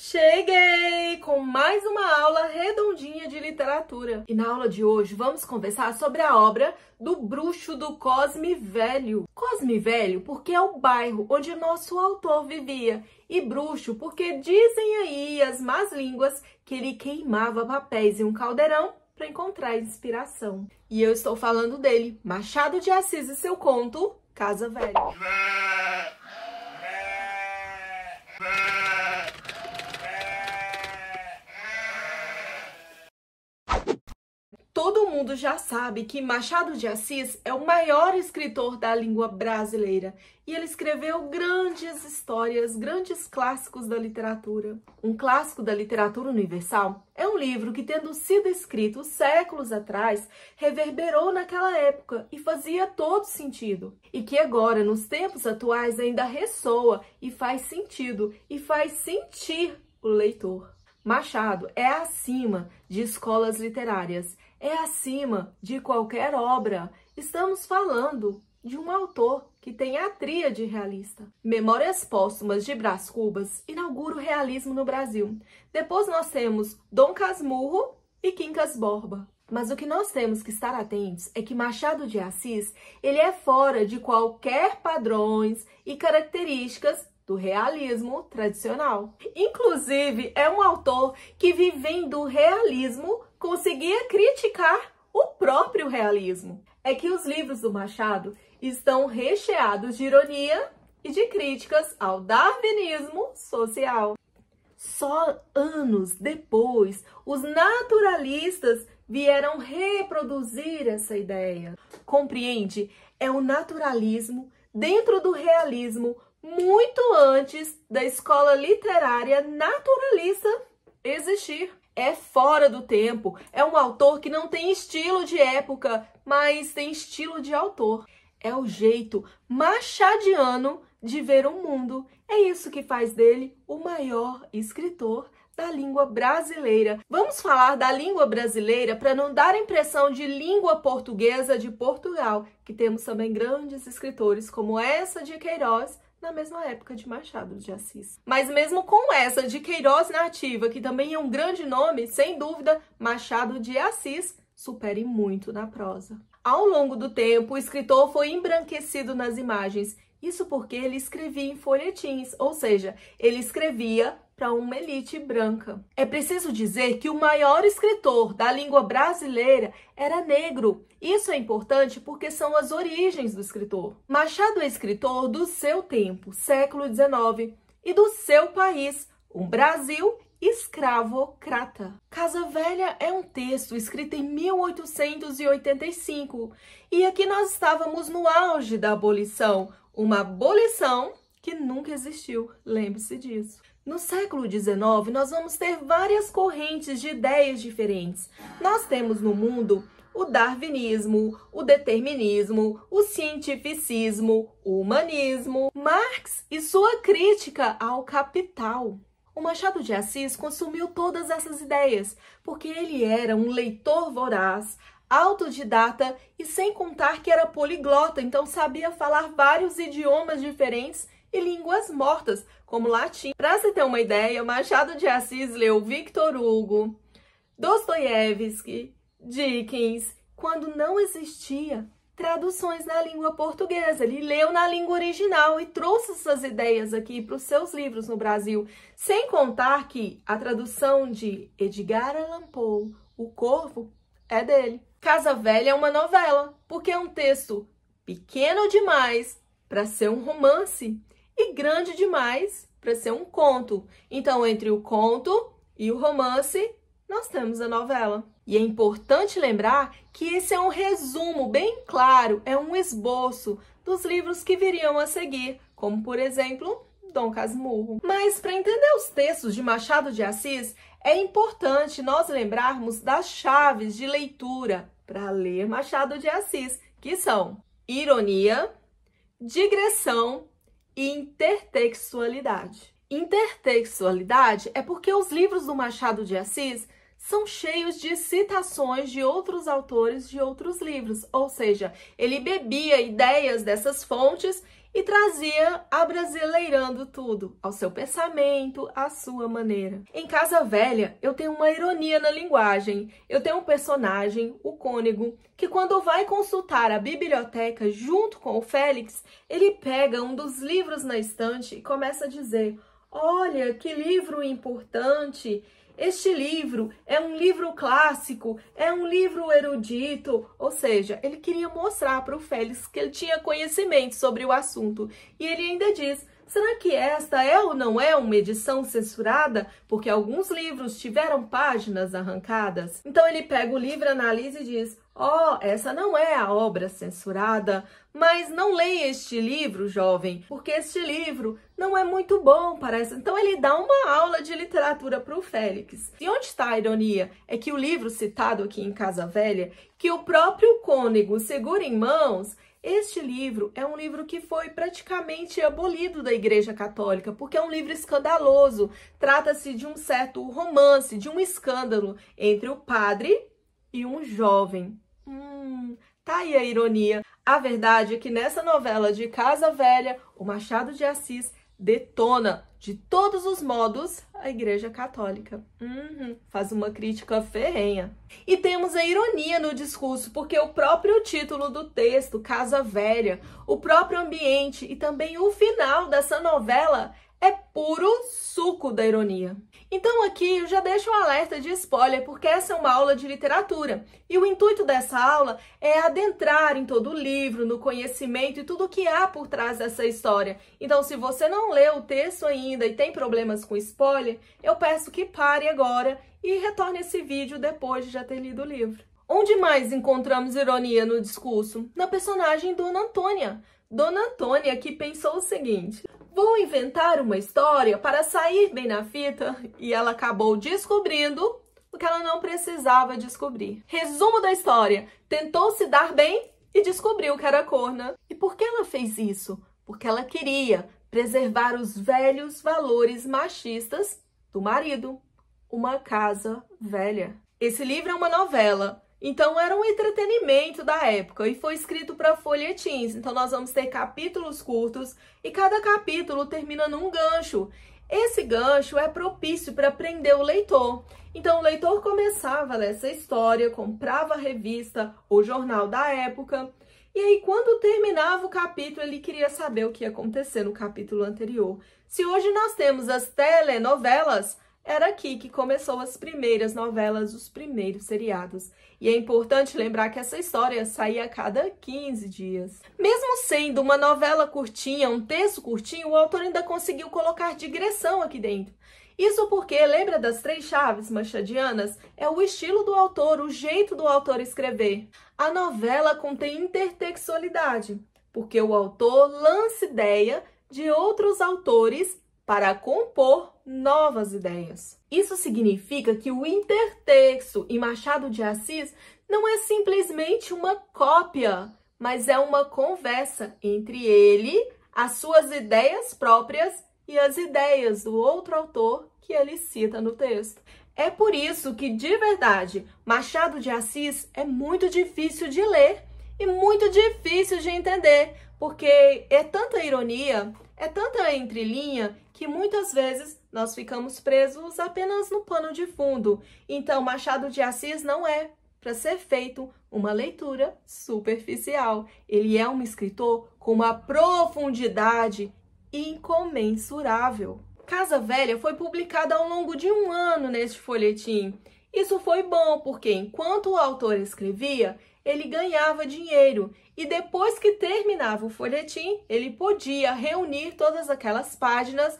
Cheguei com mais uma aula redondinha de literatura. E na aula de hoje vamos conversar sobre a obra do Bruxo do Cosme Velho. Cosme Velho porque é o bairro onde nosso autor vivia. E bruxo porque dizem aí as más línguas que ele queimava papéis em um caldeirão para encontrar inspiração. E eu estou falando dele, Machado de Assis e seu conto Casa Velha. Todo mundo já sabe que Machado de Assis é o maior escritor da língua brasileira e ele escreveu grandes histórias, grandes clássicos da literatura. Um clássico da literatura universal é um livro que, tendo sido escrito séculos atrás, reverberou naquela época e fazia todo sentido. E que agora, nos tempos atuais, ainda ressoa e faz sentido e faz sentir o leitor. Machado é acima de escolas literárias, é acima de qualquer obra. Estamos falando de um autor que tem a tríade realista. Memórias Póstumas de Brás Cubas inaugura o realismo no Brasil. Depois nós temos Dom Casmurro e Quincas Borba. Mas o que nós temos que estar atentos é que Machado de Assis, ele é fora de qualquer padrões e características do realismo tradicional. Inclusive, é um autor que, vivendo o realismo, conseguia criticar o próprio realismo. É que os livros do Machado estão recheados de ironia e de críticas ao darwinismo social. Só anos depois, os naturalistas vieram reproduzir essa ideia. Compreende? É o naturalismo dentro do realismo muito antes da escola literária naturalista existir. É fora do tempo, é um autor que não tem estilo de época, mas tem estilo de autor. É o jeito machadiano de ver o mundo. É isso que faz dele o maior escritor da língua brasileira. Vamos falar da língua brasileira para não dar a impressão de língua portuguesa de Portugal, que temos também grandes escritores como essa de Queiroz, na mesma época de Machado de Assis. Mas mesmo com essa de Queiroz nativa, que também é um grande nome, sem dúvida, Machado de Assis supere muito na prosa. Ao longo do tempo, o escritor foi embranquecido nas imagens. Isso porque ele escrevia em folhetins, ou seja, ele escrevia para uma elite branca. É preciso dizer que o maior escritor da língua brasileira era negro. Isso é importante porque são as origens do escritor. Machado é escritor do seu tempo, século XIX, e do seu país, um Brasil escravocrata. Casa Velha é um texto escrito em 1885 e aqui nós estávamos no auge da abolição, uma abolição que nunca existiu, lembre-se disso. No século XIX, nós vamos ter várias correntes de ideias diferentes. Nós temos no mundo o darwinismo, o determinismo, o cientificismo, o humanismo, Marx e sua crítica ao capital. O Machado de Assis consumiu todas essas ideias, porque ele era um leitor voraz, autodidata e sem contar que era poliglota, então sabia falar vários idiomas diferentes e línguas mortas, como latim. Para você ter uma ideia, Machado de Assis leu Victor Hugo, Dostoiévski, Dickens, quando não existia traduções na língua portuguesa. Ele leu na língua original e trouxe essas ideias aqui para os seus livros no Brasil. Sem contar que a tradução de Edgar Allan Poe, O Corvo, é dele. Casa Velha é uma novela, porque é um texto pequeno demais para ser um romance e grande demais para ser um conto. Então, entre o conto e o romance, nós temos a novela. E é importante lembrar que esse é um resumo bem claro, é um esboço dos livros que viriam a seguir, como, por exemplo, Dom Casmurro. Mas, para entender os textos de Machado de Assis, é importante nós lembrarmos das chaves de leitura para ler Machado de Assis, que são ironia, digressão e intertextualidade. Intertextualidade é porque os livros do Machado de Assis são cheios de citações de outros autores de outros livros, ou seja, ele bebia ideias dessas fontes e trazia abrasileirando tudo ao seu pensamento, à sua maneira. Em Casa Velha, eu tenho uma ironia na linguagem. Eu tenho um personagem, o Cônego, que quando vai consultar a biblioteca junto com o Félix, ele pega um dos livros na estante e começa a dizer: olha, que livro importante! Este livro é um livro clássico, é um livro erudito, ou seja, ele queria mostrar para o Félix que ele tinha conhecimento sobre o assunto. E ele ainda diz: será que esta é ou não é uma edição censurada? Porque alguns livros tiveram páginas arrancadas. Então ele pega o livro, analisa e diz: oh, essa não é a obra censurada, mas não leia este livro, jovem, porque este livro não é muito bom para essa. Então ele dá uma aula de literatura para o Félix. E onde está a ironia? É que o livro citado aqui em Casa Velha, que o próprio Cônego segura em mãos, este livro é um livro que foi praticamente abolido da Igreja Católica, porque é um livro escandaloso. Trata-se de um certo romance, de um escândalo entre o padre e um jovem. Tá aí a ironia. A verdade é que nessa novela de Casa Velha, o Machado de Assis detona de todos os modos a Igreja Católica. Faz uma crítica ferrenha. E temos a ironia no discurso, porque o próprio título do texto, Casa Velha, o próprio ambiente e também o final dessa novela é puro suco da ironia. Então aqui eu já deixo um alerta de spoiler, porque essa é uma aula de literatura. E o intuito dessa aula é adentrar em todo o livro, no conhecimento e tudo o que há por trás dessa história. Então se você não leu o texto ainda e tem problemas com spoiler, eu peço que pare agora e retorne esse vídeo depois de já ter lido o livro. Onde mais encontramos ironia no discurso? Na personagem Dona Antônia. Dona Antônia que pensou o seguinte: vou inventar uma história para sair bem na fita, e ela acabou descobrindo o que ela não precisava descobrir. Resumo da história: tentou se dar bem e descobriu que era corna. E por que ela fez isso? Porque ela queria preservar os velhos valores machistas do marido. Uma Casa Velha. Esse livro é uma novela. Então, era um entretenimento da época e foi escrito para folhetins. Então, nós vamos ter capítulos curtos e cada capítulo termina num gancho. Esse gancho é propício para prender o leitor. Então, o leitor começava a ler essa história, comprava a revista ou jornal da época. E aí, quando terminava o capítulo, ele queria saber o que ia acontecer no capítulo anterior. Se hoje nós temos as telenovelas, era aqui que começou as primeiras novelas, os primeiros seriados. E é importante lembrar que essa história saía a cada 15 dias. Mesmo sendo uma novela curtinha, um texto curtinho, o autor ainda conseguiu colocar digressão aqui dentro. Isso porque, lembra das 3 chaves machadianas? É o estilo do autor, o jeito do autor escrever. A novela contém intertextualidade, porque o autor lança ideia de outros autores para compor novas ideias. Isso significa que o intertexto em Machado de Assis não é simplesmente uma cópia, mas é uma conversa entre ele, as suas ideias próprias e as ideias do outro autor que ele cita no texto. É por isso que, de verdade, Machado de Assis é muito difícil de ler e muito difícil de entender, porque é tanta ironia, é tanta entrelinha, que muitas vezes nós ficamos presos apenas no pano de fundo. Então, Machado de Assis não é para ser feito uma leitura superficial. Ele é um escritor com uma profundidade incomensurável. Casa Velha foi publicada ao longo de 1 ano neste folhetim. Isso foi bom, porque enquanto o autor escrevia, ele ganhava dinheiro. E depois que terminava o folhetim, ele podia reunir todas aquelas páginas,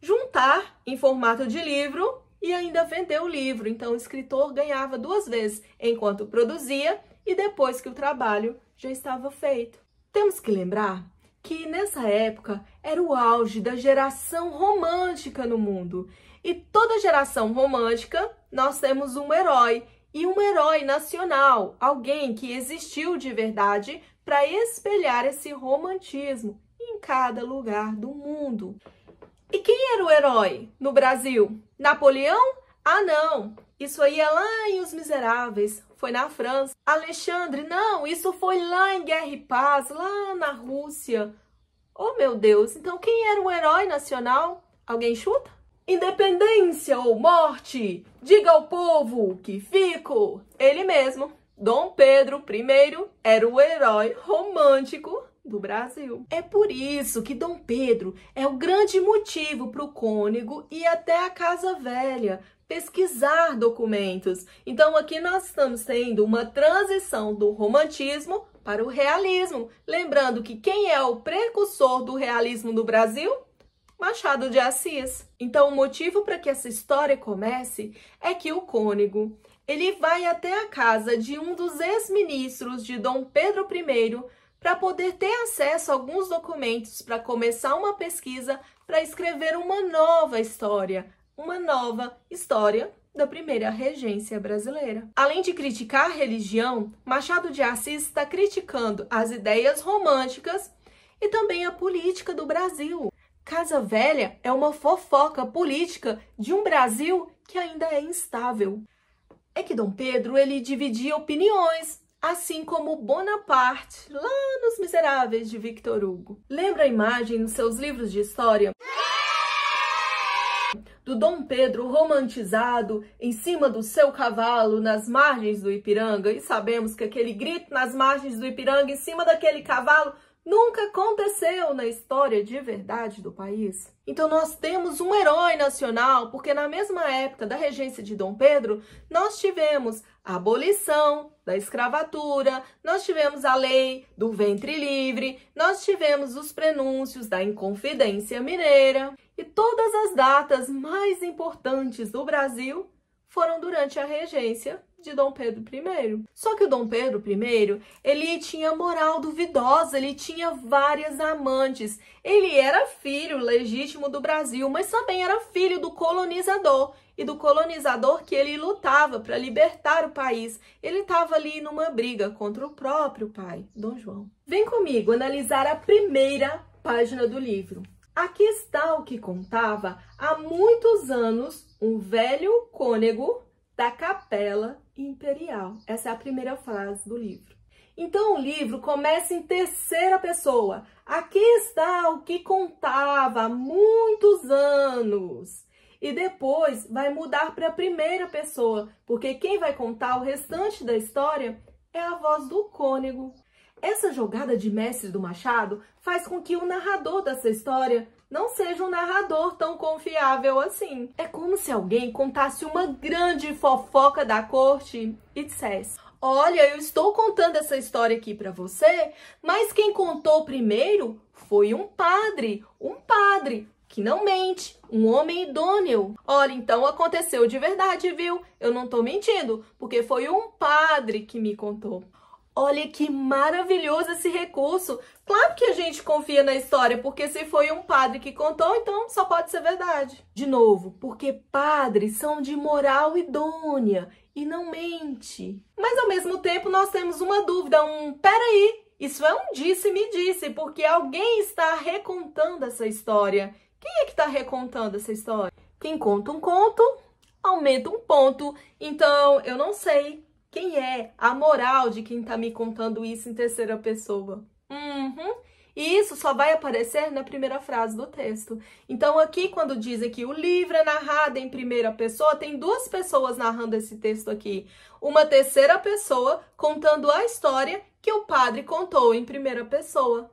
juntar em formato de livro e ainda vender o livro. Então, o escritor ganhava 2 vezes, enquanto produzia e depois que o trabalho já estava feito. Temos que lembrar que nessa época era o auge da geração romântica no mundo. E toda geração romântica, nós temos um herói. E um herói nacional, alguém que existiu de verdade para espelhar esse romantismo em cada lugar do mundo. E quem era o herói no Brasil? Napoleão? Ah, não! Isso aí é lá em Os Miseráveis, foi na França. Alexandre, não, isso foi lá em Guerra e Paz, lá na Rússia. Oh, meu Deus, então quem era o herói nacional? Alguém chuta? Independência ou morte? Diga ao povo que fico. Ele mesmo, Dom Pedro I, era o herói romântico do Brasil. É por isso que Dom Pedro é o grande motivo para o cônego ir até a Casa Velha pesquisar documentos. Então aqui nós estamos tendo uma transição do romantismo para o realismo. Lembrando que quem é o precursor do realismo no Brasil? Machado de Assis. Então o motivo para que essa história comece é que o cônego, ele vai até a casa de um dos ex-ministros de Dom Pedro I para poder ter acesso a alguns documentos para começar uma pesquisa para escrever uma nova história da primeira regência brasileira. Além de criticar a religião, Machado de Assis está criticando as ideias românticas e também a política do Brasil. Casa Velha é uma fofoca política de um Brasil que ainda é instável. É que Dom Pedro, ele dividia opiniões, assim como Bonaparte, lá nos Miseráveis de Victor Hugo. Lembra a imagem nos seus livros de história do Dom Pedro romantizado em cima do seu cavalo nas margens do Ipiranga? E sabemos que aquele grito nas margens do Ipiranga em cima daquele cavalo nunca aconteceu na história de verdade do país. Então nós temos um herói nacional, porque na mesma época da regência de Dom Pedro, nós tivemos a abolição da escravatura, nós tivemos a lei do ventre livre, nós tivemos os prenúncios da Inconfidência Mineira, e todas as datas mais importantes do Brasil foram durante a regência de Dom Pedro I. Só que o Dom Pedro I, ele tinha moral duvidosa, ele tinha várias amantes. Ele era filho legítimo do Brasil, mas também era filho do colonizador. E do colonizador que ele lutava para libertar o país. Ele estava ali numa briga contra o próprio pai, Dom João. Vem comigo analisar a primeira página do livro. Aqui está o que contava há muitos anos um velho cônego da Capela Imperial. Essa é a primeira frase do livro. Então o livro começa em terceira pessoa. Aqui está o que contava há muitos anos. E depois vai mudar para a primeira pessoa, porque quem vai contar o restante da história é a voz do cônego. Essa jogada de mestre do Machado faz com que o narrador dessa história não seja um narrador tão confiável assim. É como se alguém contasse uma grande fofoca da corte e dissesse: olha, eu estou contando essa história aqui para você, mas quem contou primeiro foi um padre que não mente, um homem idôneo. Olha, então aconteceu de verdade, viu? Eu não tô mentindo, porque foi um padre que me contou. Olha que maravilhoso esse recurso. Claro que a gente confia na história, porque se foi um padre que contou, então só pode ser verdade. De novo, porque padres são de moral idônea e não mente. Mas ao mesmo tempo nós temos uma dúvida, peraí, isso é um disse-me-disse, porque alguém está recontando essa história. Quem é que está recontando essa história? Quem conta um conto, aumenta um ponto. Então, eu não sei quem é a moral de quem está me contando isso em terceira pessoa. E isso só vai aparecer na primeira frase do texto. Então, aqui, quando dizem que o livro é narrado em primeira pessoa, tem duas pessoas narrando esse texto aqui. Uma terceira pessoa contando a história que o padre contou em primeira pessoa.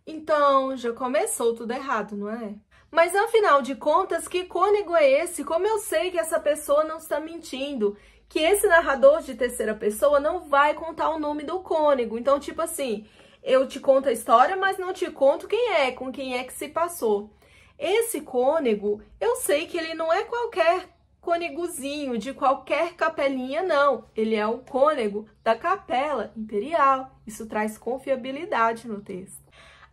Então, já começou tudo errado, não é? Mas, afinal de contas, que cônego é esse? Como eu sei que essa pessoa não está mentindo? Que esse narrador de terceira pessoa não vai contar o nome do cônego. Então, tipo assim, eu te conto a história, mas não te conto com quem é que se passou. Esse cônego, eu sei que ele não é qualquer cônegozinho de qualquer capelinha, não. Ele é um cônego da Capela Imperial. Isso traz confiabilidade no texto.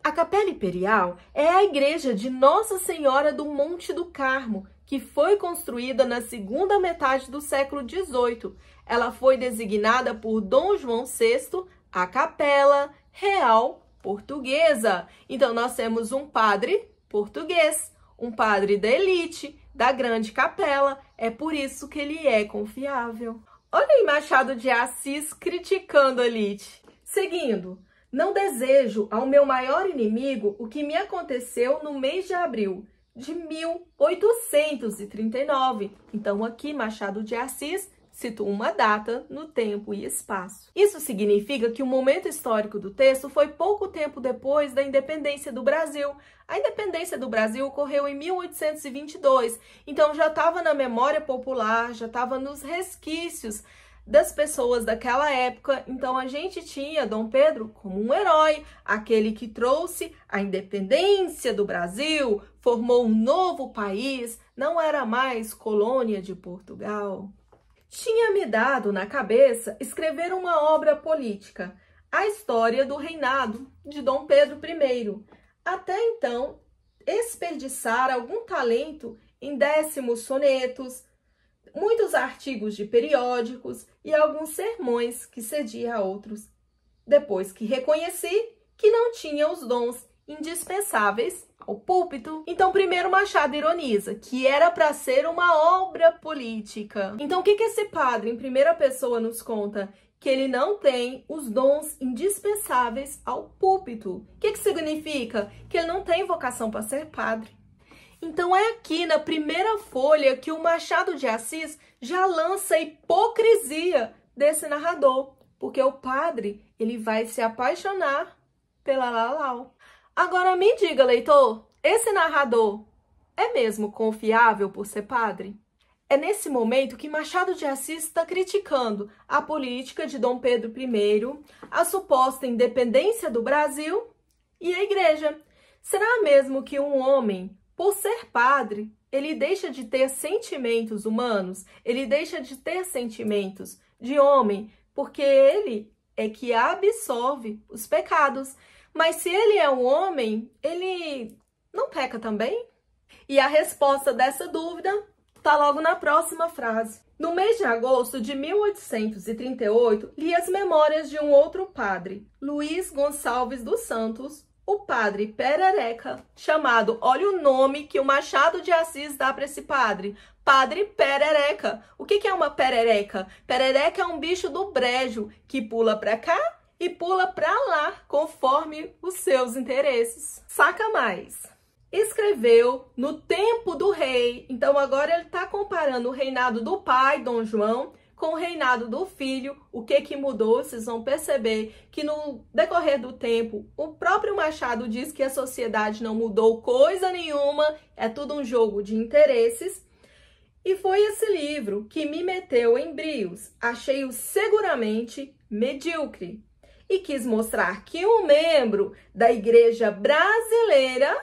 A Capela Imperial é a igreja de Nossa Senhora do Monte do Carmo, que foi construída na segunda metade do século XVIII. Ela foi designada por Dom João VI a Capela Real Portuguesa. Então, nós temos um padre português, um padre da elite, da grande capela, é por isso que ele é confiável. Olha aí Machado de Assis criticando a elite. Seguindo, não desejo ao meu maior inimigo o que me aconteceu no mês de abril de 1839. Então aqui Machado de Assis citou uma data no tempo e espaço. Isso significa que o momento histórico do texto foi pouco tempo depois da independência do Brasil. A independência do Brasil ocorreu em 1822, então já estava na memória popular, já estava nos resquícios das pessoas daquela época. Então a gente tinha Dom Pedro como um herói, aquele que trouxe a independência do Brasil, formou um novo país, não era mais colônia de Portugal. Tinha me dado na cabeça escrever uma obra política, a história do reinado de Dom Pedro I. Até então, desperdiçar algum talento em 10º sonetos, muitos artigos de periódicos e alguns sermões que cedia a outros, depois que reconheci que não tinha os dons indispensáveis ao púlpito. Então, primeiro Machado ironiza que era para ser uma obra política. Então, o que esse padre em primeira pessoa nos conta? Que ele não tem os dons indispensáveis ao púlpito. O que significa? Que ele não tem vocação para ser padre. Então, é aqui na primeira folha que o Machado de Assis já lança a hipocrisia desse narrador, porque o padre ele vai se apaixonar pela Lalau. Agora me diga, leitor, esse narrador é mesmo confiável por ser padre? É nesse momento que Machado de Assis está criticando a política de Dom Pedro I, a suposta independência do Brasil e a igreja. Será mesmo que um homem, por ser padre, ele deixa de ter sentimentos humanos? Ele deixa de ter sentimentos de homem, porque ele é que absolve os pecados. Mas se ele é um homem, ele não peca também? E a resposta dessa dúvida está logo na próxima frase. No mês de agosto de 1838, li as memórias de um outro padre, Luiz Gonçalves dos Santos, o padre Perereca, chamado, olha o nome que o Machado de Assis dá para esse padre, Padre Perereca. O que é uma perereca? Perereca é um bicho do brejo que pula para cá e pula para lá, conforme os seus interesses. Saca mais. Escreveu no tempo do rei. Então agora ele está comparando o reinado do pai, Dom João, com o reinado do filho. O que mudou? Vocês vão perceber que no decorrer do tempo, o próprio Machado diz que a sociedade não mudou coisa nenhuma, é tudo um jogo de interesses. E foi esse livro que me meteu em brios. Achei-o seguramente medíocre. E quis mostrar que um membro da igreja brasileira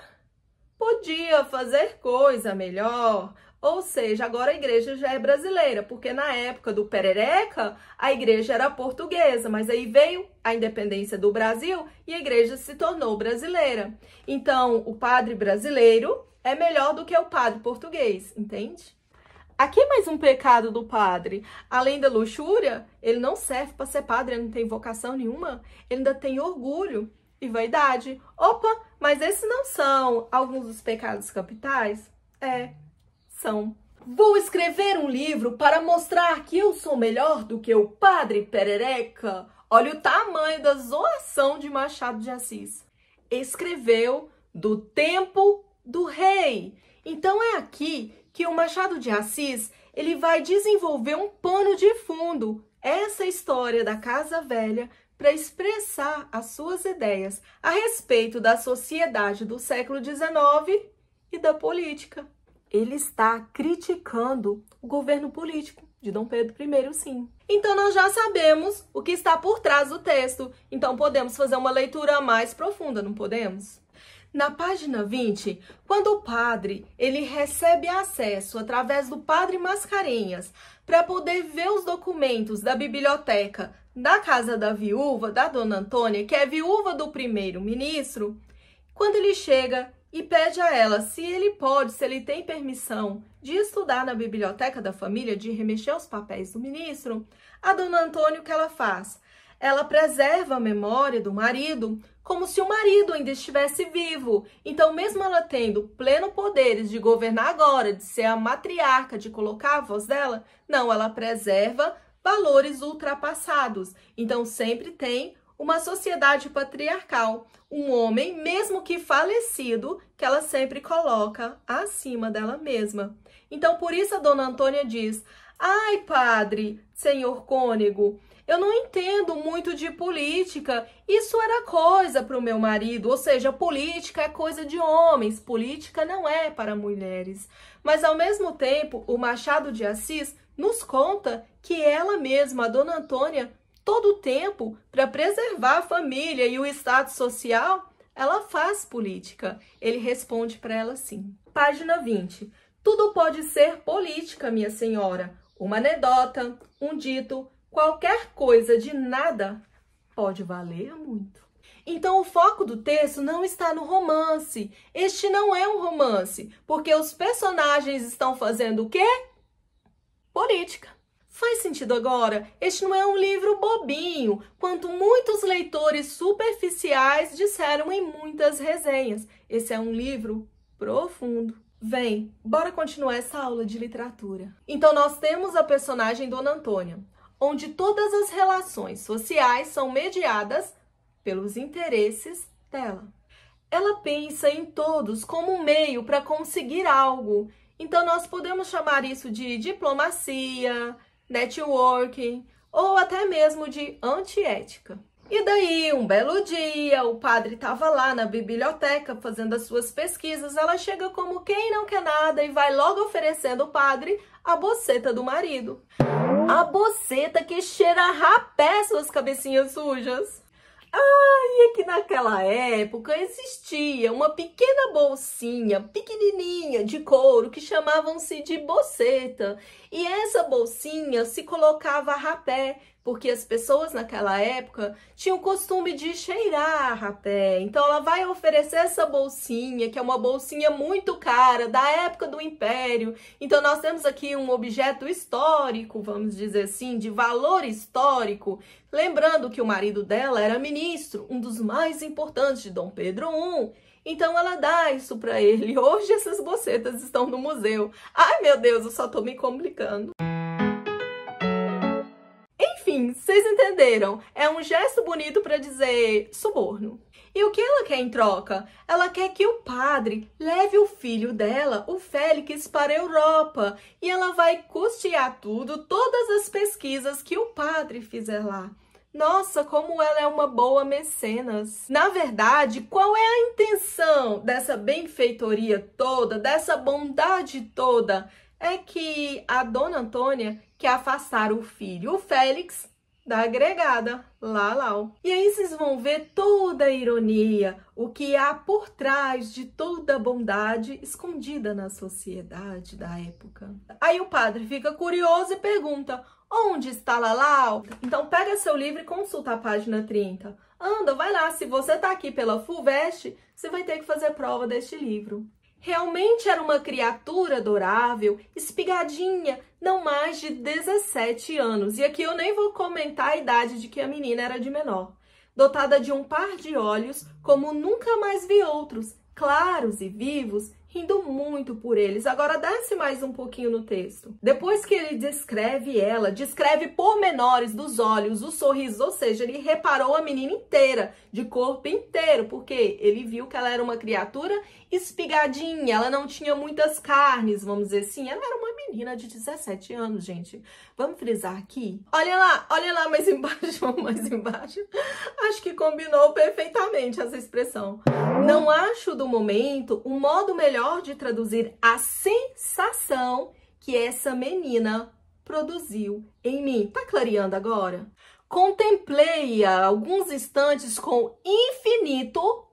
podia fazer coisa melhor. Ou seja, agora a igreja já é brasileira, porque na época do Perereca, a igreja era portuguesa, mas aí veio a independência do Brasil e a igreja se tornou brasileira. Então, o padre brasileiro é melhor do que o padre português, entende? Aqui mais um pecado do padre. Além da luxúria, ele não serve para ser padre, ele não tem vocação nenhuma, ele ainda tem orgulho e vaidade. Opa, mas esses não são alguns dos pecados capitais? São. Vou escrever um livro para mostrar que eu sou melhor do que o padre Perereca. Olha o tamanho da zoação de Machado de Assis. Escreveu do tempo do rei. Então é aqui que o Machado de Assis ele vai desenvolver um pano de fundo, essa história da Casa Velha, para expressar as suas ideias a respeito da sociedade do século XIX e da política. Ele está criticando o governo político de Dom Pedro I, sim. Então nós já sabemos o que está por trás do texto, então podemos fazer uma leitura mais profunda, não podemos? Na página 20, quando o padre ele recebe acesso através do padre Mascarenhas para poder ver os documentos da biblioteca da casa da viúva, da dona Antônia, que é viúva do primeiro-ministro, quando ele chega e pede a ela se ele pode, se ele tem permissão de estudar na biblioteca da família, de remexer os papéis do ministro, a dona Antônia, o que ela faz? ela preserva a memória do marido como se o marido ainda estivesse vivo. Então, mesmo ela tendo pleno poderes de governar agora, de ser a matriarca, de colocar a voz dela, não, ela preserva valores ultrapassados. Então, sempre tem uma sociedade patriarcal, um homem, mesmo que falecido, que ela sempre coloca acima dela mesma. Então, por isso a Dona Antônia diz: ai, padre, senhor cônego, eu não entendo muito de política, isso era coisa para o meu marido, ou seja, política é coisa de homens, política não é para mulheres. Mas, ao mesmo tempo, o Machado de Assis nos conta que ela mesma, a Dona Antônia, todo o tempo, para preservar a família e o status social, ela faz política. Ele responde para ela assim. Página 20. Tudo pode ser política, minha senhora. Uma anedota, um dito, qualquer coisa de nada pode valer muito. Então, o foco do texto não está no romance. Este não é um romance, porque os personagens estão fazendo o quê? Política. Faz sentido agora? Este não é um livro bobinho, quanto muitos leitores superficiais disseram em muitas resenhas. Esse é um livro profundo. Vem, bora continuar essa aula de literatura. Então, nós temos a personagem Dona Antônia, onde todas as relações sociais são mediadas pelos interesses dela. Ela pensa em todos como um meio para conseguir algo. Então, nós podemos chamar isso de diplomacia, networking ou até mesmo de antiética. E daí, um belo dia, o padre estava lá na biblioteca fazendo as suas pesquisas, ela chega como quem não quer nada e vai logo oferecendo ao padre a boceta do marido. A boceta que cheira a rapé, suas cabecinhas sujas. E é que naquela época existia uma pequena bolsinha, pequenininha, de couro, que chamavam-se de boceta. E essa bolsinha se colocava a rapé, porque as pessoas naquela época tinham o costume de cheirar a rapé. Então ela vai oferecer essa bolsinha, que é uma bolsinha muito cara, da época do Império. Então nós temos aqui um objeto histórico, vamos dizer assim, de valor histórico. Lembrando que o marido dela era ministro, um dos mais importantes de Dom Pedro I. Então ela dá isso para ele. Hoje essas bocetas estão no museu. Ai, meu Deus, eu só tô me complicando. Enfim, vocês entenderam? É um gesto bonito para dizer suborno. E o que ela quer em troca? Ela quer que o padre leve o filho dela, o Félix, para a Europa. E ela vai custear tudo, todas as pesquisas que o padre fizer lá. Nossa, como ela é uma boa mecenas. Na verdade, qual é a intenção dessa benfeitoria toda, dessa bondade toda? É que a Dona Antônia quer afastar o filho, o Félix, da agregada, Lalau. E aí vocês vão ver toda a ironia, o que há por trás de toda a bondade escondida na sociedade da época. Aí o padre fica curioso e pergunta: onde está Lalau? Então pega seu livro e consulta a página 30. Anda, vai lá, se você tá aqui pela FUVEST, você vai ter que fazer prova deste livro. Realmente era uma criatura adorável, espigadinha, não mais de 17 anos. E aqui eu nem vou comentar a idade de que a menina era de menor. Dotada de um par de olhos, como nunca mais vi outros, claros e vivos, rindo muito por eles. Agora desce mais um pouquinho no texto. Depois que ele descreve ela, descreve pormenores dos olhos, os sorrisos, ou seja, ele reparou a menina inteira, de corpo inteiro, porque ele viu que ela era uma criatura espigadinha, ela não tinha muitas carnes, vamos dizer assim. Ela era uma menina de 17 anos, gente. Vamos frisar aqui? Olha lá, mais embaixo, mais embaixo. Acho que combinou perfeitamente essa expressão. Não acho do momento um modo melhor de traduzir a sensação que essa menina produziu em mim. Tá clareando agora? Contemplei-a alguns instantes com infinito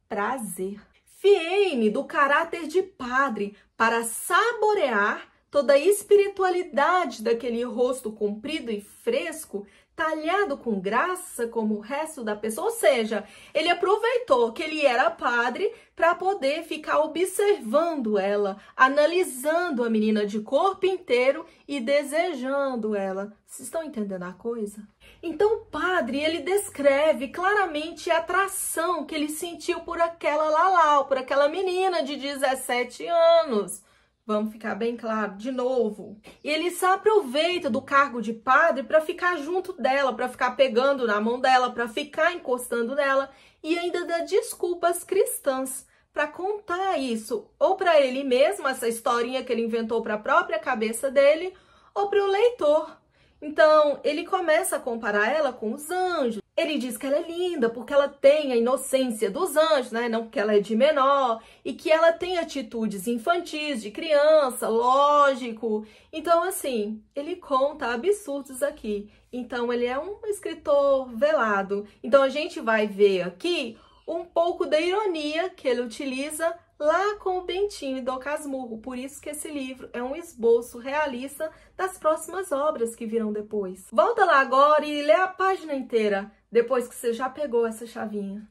prazer. Fiei-me do caráter de padre para saborear toda a espiritualidade daquele rosto comprido e fresco, talhado com graça como o resto da pessoa. Ou seja, ele aproveitou que ele era padre para poder ficar observando ela, analisando a menina de corpo inteiro e desejando ela. Vocês estão entendendo a coisa? Então o padre, ele descreve claramente a atração que ele sentiu por aquela Lalau, por aquela menina de 17 anos. Vamos ficar bem claro, de novo. E ele se aproveita do cargo de padre para ficar junto dela, para ficar pegando na mão dela, para ficar encostando nela e ainda dá desculpas cristãs para contar isso, ou para ele mesmo, essa historinha que ele inventou para a própria cabeça dele, ou para o leitor. Então, ele começa a comparar ela com os anjos. Ele diz que ela é linda porque ela tem a inocência dos anjos, né? Não porque ela é de menor, e que ela tem atitudes infantis, de criança, lógico. Então, assim, ele conta absurdos aqui. Então, ele é um escritor velado. Então, a gente vai ver aqui um pouco da ironia que ele utiliza lá com o Bentinho e Dom Casmurro. Por isso que esse livro é um esboço realista das próximas obras que virão depois. Volta lá agora e lê a página inteira, depois que você já pegou essa chavinha.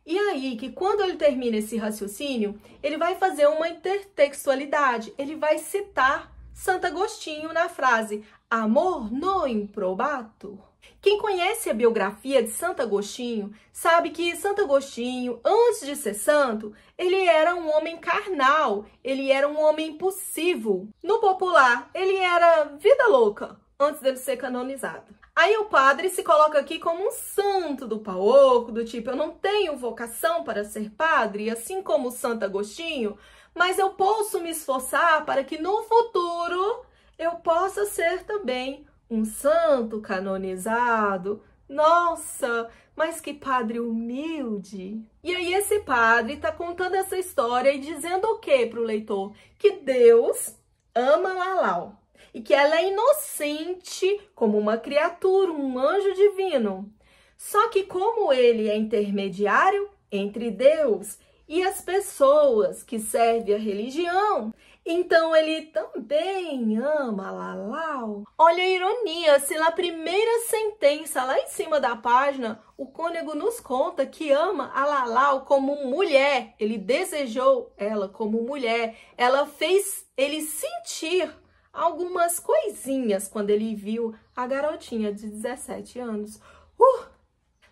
E aí, que quando ele termina esse raciocínio, ele vai fazer uma intertextualidade. Ele vai citar Santo Agostinho na frase amor no improbatur. Quem conhece a biografia de Santo Agostinho sabe que Santo Agostinho, antes de ser santo, ele era um homem carnal, ele era um homem impulsivo. No popular, ele era vida louca, antes dele ser canonizado. Aí o padre se coloca aqui como um santo do pau oco, do tipo, eu não tenho vocação para ser padre, assim como Santo Agostinho, mas eu posso me esforçar para que no futuro eu possa ser também um santo canonizado. Nossa, mas que padre humilde! E aí esse padre está contando essa história e dizendo o que para o leitor? Que Deus ama Lalau e que ela é inocente como uma criatura, um anjo divino. Só que como ele é intermediário entre Deus e as pessoas que servem a religião, então ele também ama Lalau. Olha a ironia, se na primeira sentença lá em cima da página, o cônego nos conta que ama a Lalau como mulher, ele desejou ela como mulher, ela fez ele sentir algumas coisinhas quando ele viu a garotinha de 17 anos.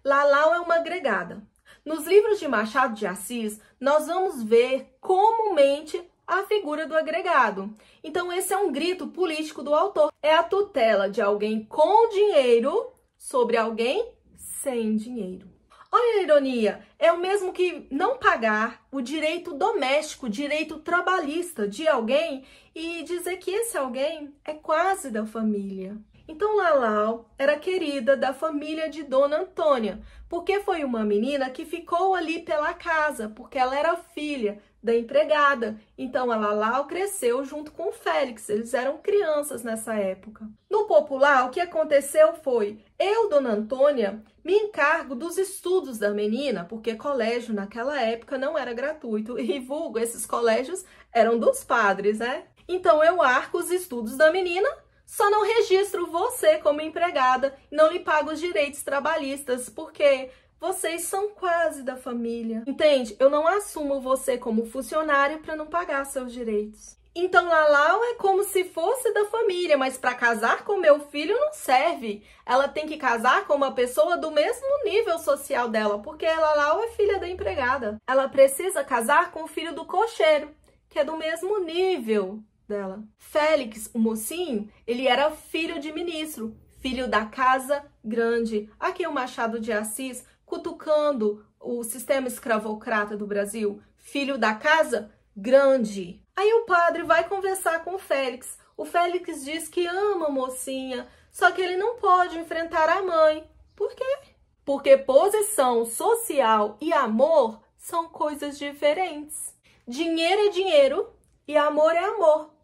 Lalau é uma agregada. Nos livros de Machado de Assis, nós vamos ver comumente a figura do agregado. Então, esse é um grito político do autor. É a tutela de alguém com dinheiro sobre alguém sem dinheiro. Olha a ironia, é o mesmo que não pagar o direito doméstico, o direito trabalhista de alguém e dizer que esse alguém é quase da família. Então, Lalau era querida da família de Dona Antônia, porque foi uma menina que ficou ali pela casa, porque ela era filha da empregada. Então, a Lalau cresceu junto com o Félix, eles eram crianças nessa época. No popular, o que aconteceu foi, eu, Dona Antônia, me encargo dos estudos da menina, porque colégio naquela época não era gratuito, e vulgo, esses colégios eram dos padres, né? Então, eu arco os estudos da menina, só não registro você como empregada e não lhe pago os direitos trabalhistas, porque vocês são quase da família. Entende? Eu não assumo você como funcionário para não pagar seus direitos. Então, Lalau é como se fosse da família, mas para casar com meu filho não serve. Ela tem que casar com uma pessoa do mesmo nível social dela, porque Lalau é filha da empregada. Ela precisa casar com o filho do cocheiro, que é do mesmo nível dela. Félix, o mocinho, ele era filho de ministro, filho da Casa Grande. Aqui o Machado de Assis cutucando o sistema escravocrata do Brasil, filho da Casa Grande. Aí o padre vai conversar com o Félix. O Félix diz que ama a mocinha, só que ele não pode enfrentar a mãe. Por quê? Porque posição social e amor são coisas diferentes. Dinheiro é dinheiro e amor é amor.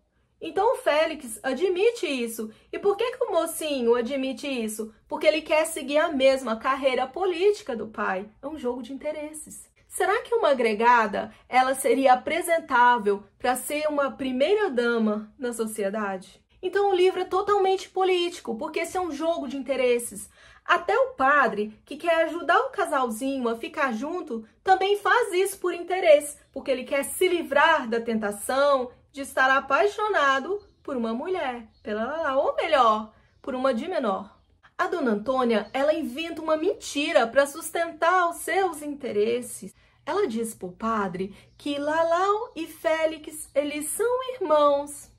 Então o Félix admite isso. E por que o mocinho admite isso? Porque ele quer seguir a mesma carreira política do pai. É um jogo de interesses. Será que uma agregada, ela seria apresentável para ser uma primeira dama na sociedade? Então o livro é totalmente político, porque esse é um jogo de interesses. Até o padre, que quer ajudar o casalzinho a ficar junto, também faz isso por interesse, porque ele quer se livrar da tentação de estar apaixonado por uma mulher, pela Lalau, ou melhor, por uma de menor. A Dona Antônia, ela inventa uma mentira para sustentar os seus interesses. Ela diz para o padre que Lalau e Félix, eles são irmãos.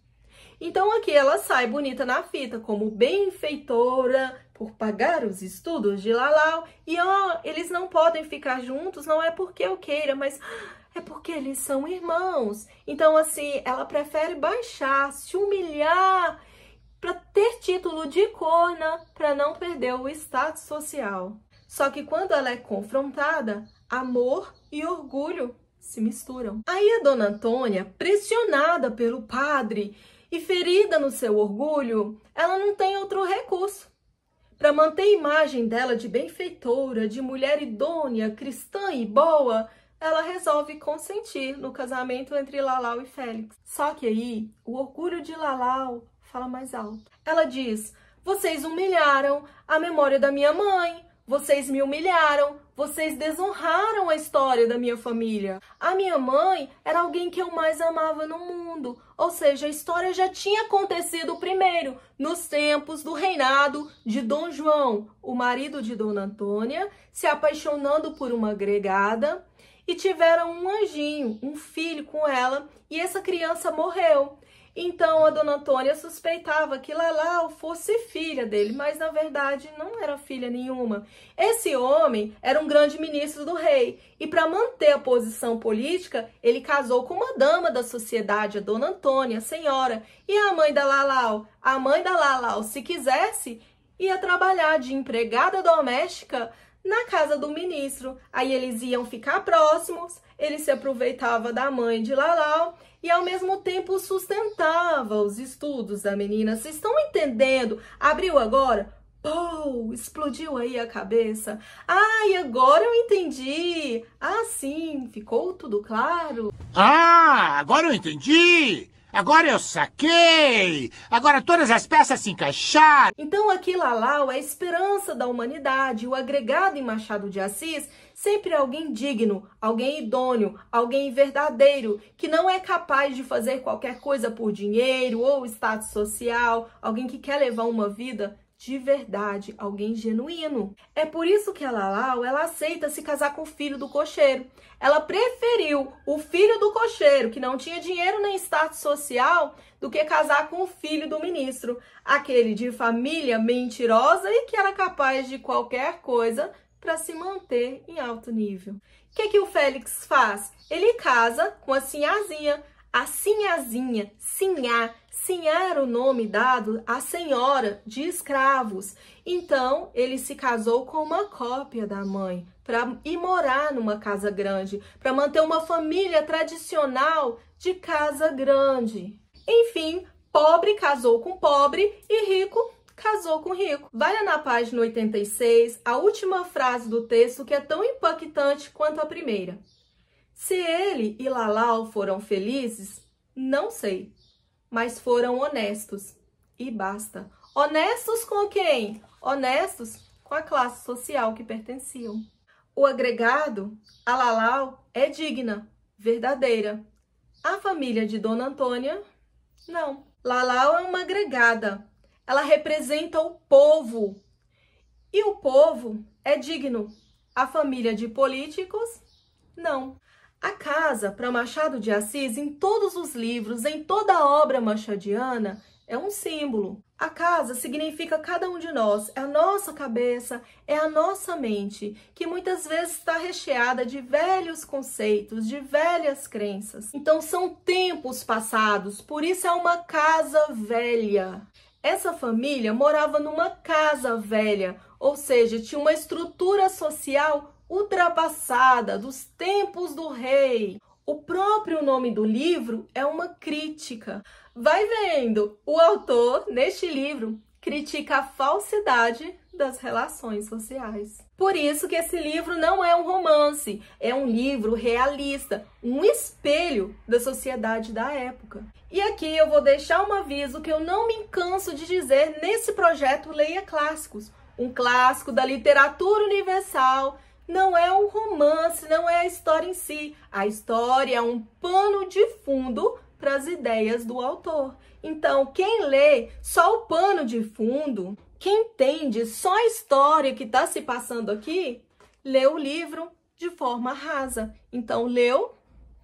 Então aqui ela sai bonita na fita, como benfeitora, por pagar os estudos de Lalau. E ó, eles não podem ficar juntos, não é porque eu queira, mas é porque eles são irmãos. Então assim, ela prefere baixar, se humilhar, para ter título de corna, para não perder o status social. Só que quando ela é confrontada, amor e orgulho se misturam. Aí a Dona Antônia, pressionada pelo padre e ferida no seu orgulho, ela não tem outro recurso. Para manter a imagem dela de benfeitora, de mulher idônea, cristã e boa, ela resolve consentir no casamento entre Lalau e Félix. Só que aí, o orgulho de Lalau fala mais alto. Ela diz: vocês humilharam a memória da minha mãe, vocês me humilharam, vocês desonraram a história da minha família. A minha mãe era alguém que eu mais amava no mundo. Ou seja, a história já tinha acontecido primeiro, nos tempos do reinado de Dom João, o marido de Dona Antônia, se apaixonando por uma agregada, e tiveram um anjinho, um filho com ela, e essa criança morreu. Então a Dona Antônia suspeitava que Lalau fosse filha dele, mas na verdade não era filha nenhuma. Esse homem era um grande ministro do rei e para manter a posição política, ele casou com uma dama da sociedade, a Dona Antônia, a senhora. E a mãe da Lalau? A mãe da Lalau, se quisesse, ia trabalhar de empregada doméstica na casa do ministro. Aí eles iam ficar próximos, ele se aproveitava da mãe de Lalau e ao mesmo tempo sustentava os estudos da menina. Vocês estão entendendo? Abriu agora? Pô, explodiu aí a cabeça. Ai, agora eu entendi. Ah, sim, ficou tudo claro? Ah, agora eu entendi. Agora eu saquei! Agora todas as peças se encaixaram! Então aqui Lalau é a esperança da humanidade, o agregado em Machado de Assis, sempre alguém digno, alguém idôneo, alguém verdadeiro, que não é capaz de fazer qualquer coisa por dinheiro ou status social, alguém que quer levar uma vida de verdade, alguém genuíno. É por isso que a Lalau, ela aceita se casar com o filho do cocheiro. Ela preferiu o filho do cocheiro, que não tinha dinheiro nem status social, do que casar com o filho do ministro, aquele de família mentirosa e que era capaz de qualquer coisa para se manter em alto nível. O que o Félix faz? Ele casa com a Sinhazinha. A Sinhazinha, Sinhá era o nome dado à senhora de escravos. Então, ele se casou com uma cópia da mãe para ir morar numa casa grande, para manter uma família tradicional de casa grande. Enfim, pobre casou com pobre e rico casou com rico. Vai na página 86, a última frase do texto que é tão impactante quanto a primeira. Se ele e Lalau foram felizes, não sei, mas foram honestos e basta. Honestos com quem? Honestos com a classe social que pertenciam. O agregado, a Lalau, é digna, verdadeira. A família de Dona Antônia, não. Lalau é uma agregada. Ela representa o povo. E o povo é digno. A família de políticos, não. A casa, para Machado de Assis, em todos os livros, em toda a obra machadiana, é um símbolo. A casa significa cada um de nós, é a nossa cabeça, é a nossa mente, que muitas vezes está recheada de velhos conceitos, de velhas crenças. Então são tempos passados, por isso é uma casa velha. Essa família morava numa casa velha, ou seja, tinha uma estrutura social ultrapassada dos tempos do rei. O próprio nome do livro é uma crítica. Vai vendo, o autor, neste livro, critica a falsidade das relações sociais. Por isso que esse livro não é um romance, é um livro realista, um espelho da sociedade da época. E aqui eu vou deixar um aviso que eu não me canso de dizer nesse projeto Leia Clássicos. Um clássico da literatura universal não é um romance, não é a história em si. A história é um pano de fundo para as ideias do autor. Então, quem lê só o pano de fundo, quem entende só a história que está se passando aqui, lê o livro de forma rasa. Então, leu,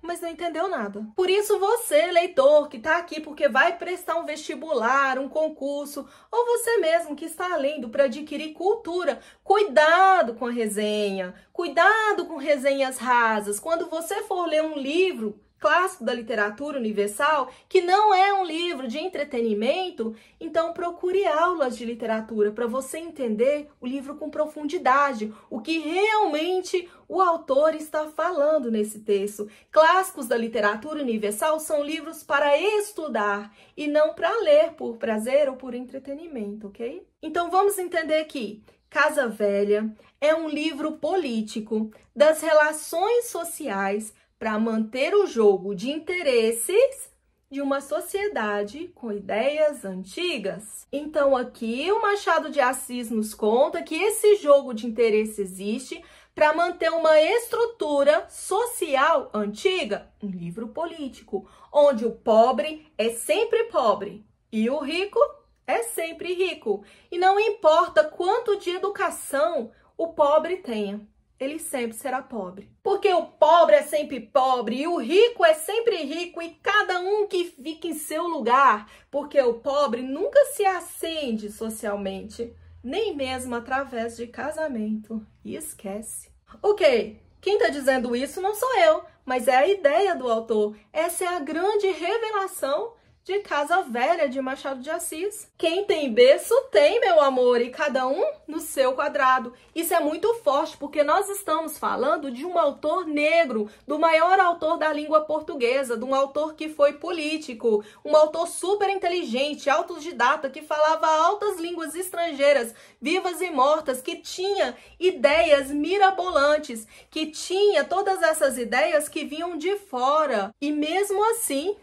mas não entendeu nada. Por isso, você, leitor, que está aqui porque vai prestar um vestibular, um concurso, ou você mesmo que está lendo para adquirir cultura, cuidado com a resenha, cuidado com resenhas rasas. Quando você for ler um livro clássico da literatura universal, que não é um livro de entretenimento, então procure aulas de literatura para você entender o livro com profundidade, o que realmente o autor está falando nesse texto. Clássicos da literatura universal são livros para estudar e não para ler por prazer ou por entretenimento, ok? Então vamos entender que Casa Velha é um livro político das relações sociais para manter o jogo de interesses de uma sociedade com ideias antigas. Então aqui o Machado de Assis nos conta que esse jogo de interesse existe para manter uma estrutura social antiga, um livro político, onde o pobre é sempre pobre e o rico é sempre rico. E não importa quanto de educação o pobre tenha, ele sempre será pobre. Porque o pobre é sempre pobre e o rico é sempre rico e cada um que fica em seu lugar. Porque o pobre nunca se ascende socialmente, nem mesmo através de casamento. E esquece. Ok, quem está dizendo isso não sou eu, mas é a ideia do autor. Essa é a grande revelação de Casa Velha, de Machado de Assis. Quem tem berço tem, meu amor, e cada um no seu quadrado. Isso é muito forte, porque nós estamos falando de um autor negro, do maior autor da língua portuguesa, de um autor que foi político, um autor super inteligente, autodidata, que falava altas línguas estrangeiras, vivas e mortas, que tinha ideias mirabolantes, que tinha todas essas ideias que vinham de fora. E mesmo assim,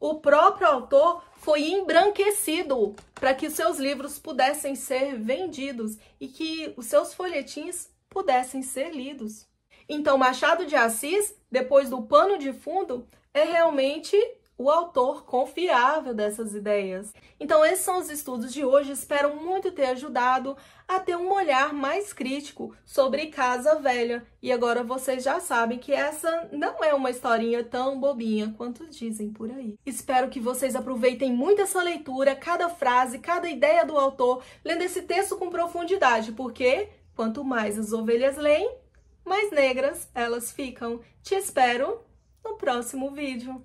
o próprio autor foi embranquecido para que os seus livros pudessem ser vendidos e que os seus folhetins pudessem ser lidos. Então, Machado de Assis, depois do pano de fundo, é realmente o autor confiável dessas ideias. Então, esses são os estudos de hoje. Espero muito ter ajudado a ter um olhar mais crítico sobre Casa Velha. E agora vocês já sabem que essa não é uma historinha tão bobinha quanto dizem por aí. Espero que vocês aproveitem muito essa leitura, cada frase, cada ideia do autor, lendo esse texto com profundidade, porque quanto mais as ovelhas leem, mais negras elas ficam. Te espero no próximo vídeo.